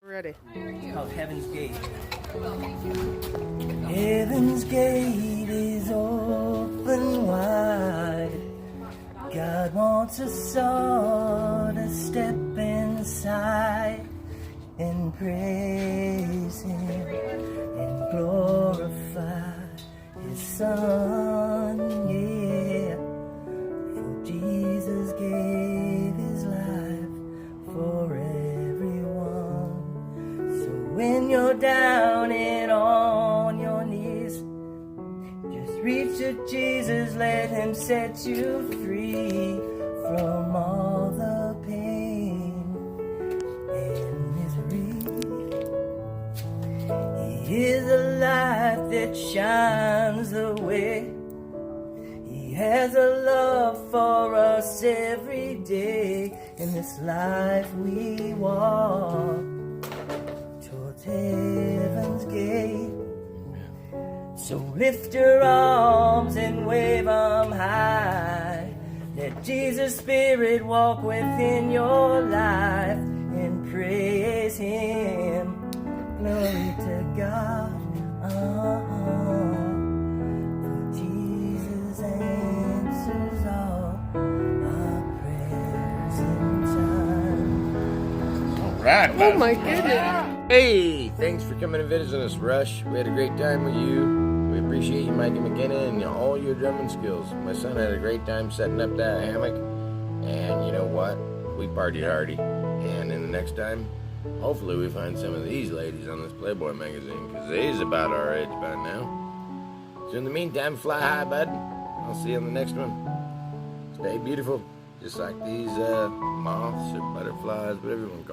Ready. It's called Heaven's Gate. Heaven's gate is open wide. God wants us all to step inside and praise Him and glorify His Son. Yeah, for Jesus gave His life for everyone. So when you're down and on your knees, just reach to Jesus, let Him set you free from all the pain and misery. He is a light that shines the way. He has a love for us every day. In this life we walk towards heaven's gate. So lift your arms and wave them high. Let Jesus' Spirit walk within your life and praise Him. Glory to God. For Jesus answers all our prayers in time. All right. Oh my goodness. Hey, thanks for coming and visiting us, Rush. We had a great time with you. We appreciate you, Mikey McKenna, and all your drumming skills. My son had a great time setting up that hammock, and you know what? We partied hardy. And in the next time, hopefully we find some of these ladies on this Playboy magazine, because they's about our age by now. So in the meantime, fly high, bud. I'll see you on the next one. Stay beautiful, just like these moths or butterflies, whatever you want to call them.